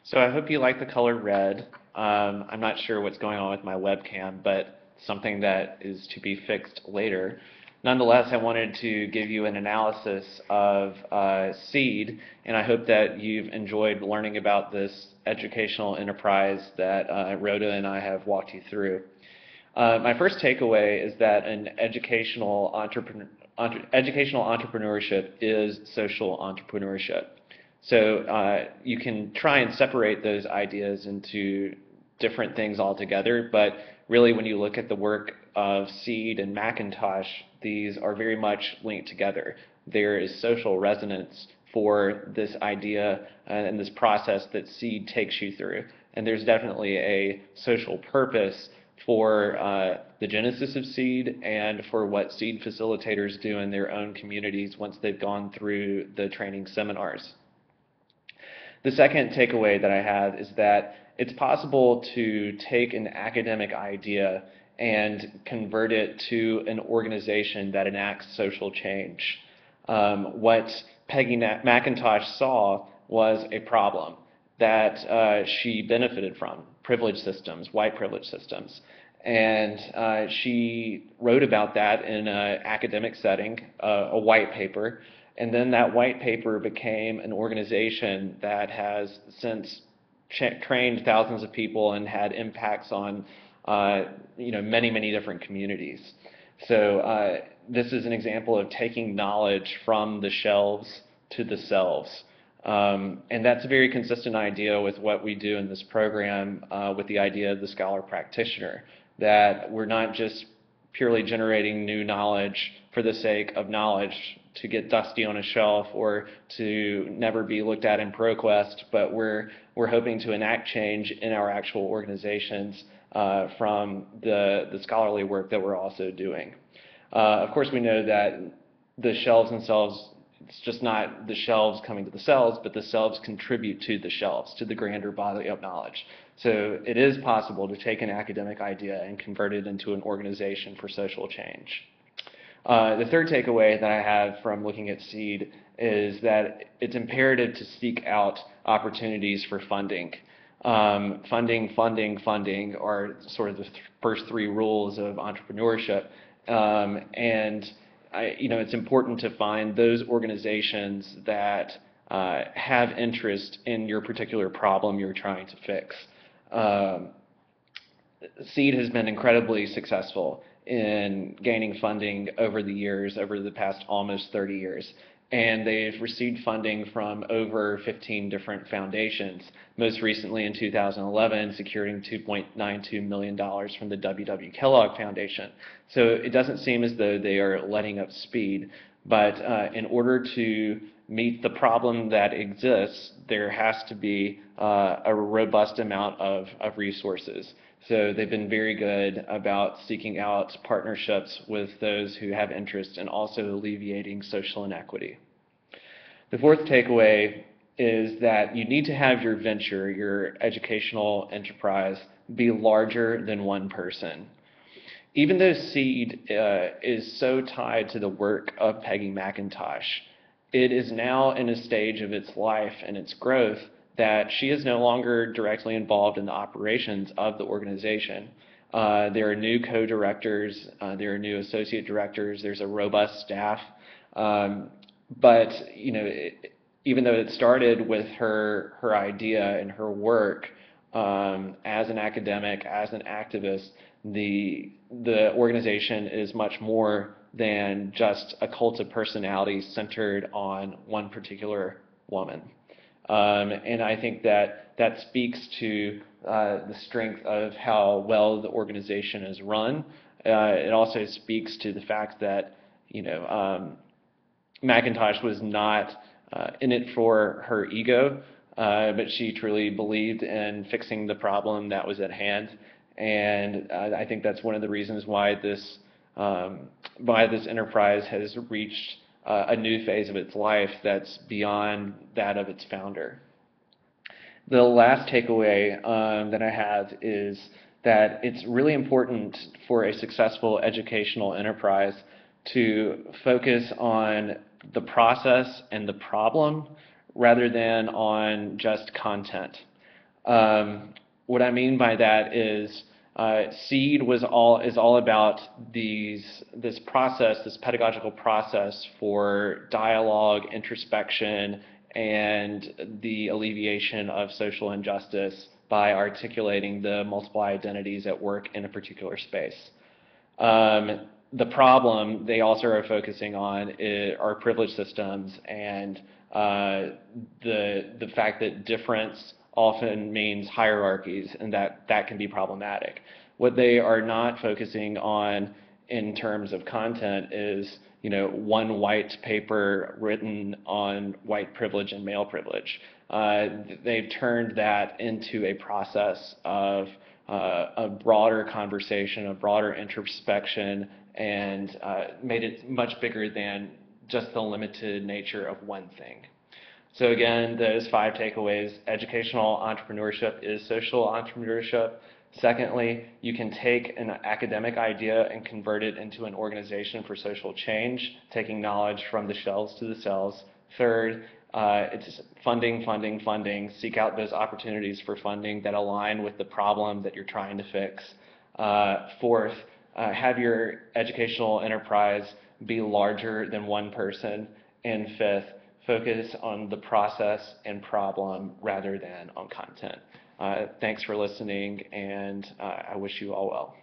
So I hope you like the color red. I'm not sure what's going on with my webcam, but something that is to be fixed later. Nonetheless, I wanted to give you an analysis of SEED, and I hope that you've enjoyed learning about this educational enterprise that Rhoda and I have walked you through. My first takeaway is that an educational entrepreneurship is social entrepreneurship. So you can try and separate those ideas into different things altogether, but really when you look at the work of Seed and Macintosh, these are very much linked together. There is social resonance for this idea and this process that Seed takes you through. And there's definitely a social purpose for the genesis of Seed and for what Seed facilitators do in their own communities once they've gone through the training seminars. The second takeaway that I have is that it's possible to take an academic idea and convert it to an organization that enacts social change. What Peggy McIntosh saw was a problem that she benefited from, privilege systems, white privilege systems. And she wrote about that in an academic setting, a white paper. And then that white paper became an organization that has since trained thousands of people and had impacts on many, many different communities. So this is an example of taking knowledge from the shelves to the selves. And that's a very consistent idea with what we do in this program with the idea of the scholar practitioner, that we're not just purely generating new knowledge for the sake of knowledge to get dusty on a shelf or to never be looked at in ProQuest, but we're hoping to enact change in our actual organizations from the scholarly work that we're also doing. Of course, we know that the shelves themselves, it's just not the shelves coming to the cells, but the cells contribute to the shelves, to the grander body of knowledge. So it is possible to take an academic idea and convert it into an organization for social change. The third takeaway that I have from looking at SEED is that it's imperative to seek out opportunities for funding. Funding are sort of the first three rules of entrepreneurship. It's important to find those organizations that have interest in your particular problem you're trying to fix. SEED has been incredibly successful in gaining funding over the years, over the past almost 30 years. And they've received funding from over 15 different foundations, most recently in 2011 securing $2.92 million from the W.W. Kellogg Foundation. So it doesn't seem as though they are letting up speed, but in order to meet the problem that exists, there has to be a robust amount of resources. So they've been very good about seeking out partnerships with those who have interest and also alleviating social inequity. The fourth takeaway is that you need to have your venture, your educational enterprise, be larger than one person. Even though SEED is so tied to the work of Peggy McIntosh, it is now in a stage of its life and its growth that she is no longer directly involved in the operations of the organization. There are new co-directors, there are new associate directors, there's a robust staff. But even though it started with her idea and her work as an academic, as an activist, the organization is much more than just a cult of personality centered on one particular woman. And I think that speaks to the strength of how well the organization is run. It also speaks to the fact that McIntosh was not in it for her ego, but she truly believed in fixing the problem that was at hand. And I think that's one of the reasons why this enterprise has reached a new phase of its life that's beyond that of its founder. The last takeaway that I have is that it's really important for a successful educational enterprise to focus on the process and the problem rather than on just content. What I mean by that is SEED is all about this process, this pedagogical process for dialogue, introspection, and the alleviation of social injustice by articulating the multiple identities at work in a particular space. The problem they also are focusing on are privilege systems and the fact that difference often means hierarchies, and that can be problematic. What they are not focusing on in terms of content is, one white paper written on white privilege and male privilege. They've turned that into a process of a broader conversation, a broader introspection, and made it much bigger than just the limited nature of one thing. So again, those 5 takeaways: educational entrepreneurship is social entrepreneurship. Secondly, you can take an academic idea and convert it into an organization for social change, taking knowledge from the shelves to the cells. Third, it's funding, funding, funding. Seek out those opportunities for funding that align with the problem that you're trying to fix. Fourth, have your educational enterprise be larger than one person. And fifth, focus on the process and problem rather than on content. Thanks for listening, and I wish you all well.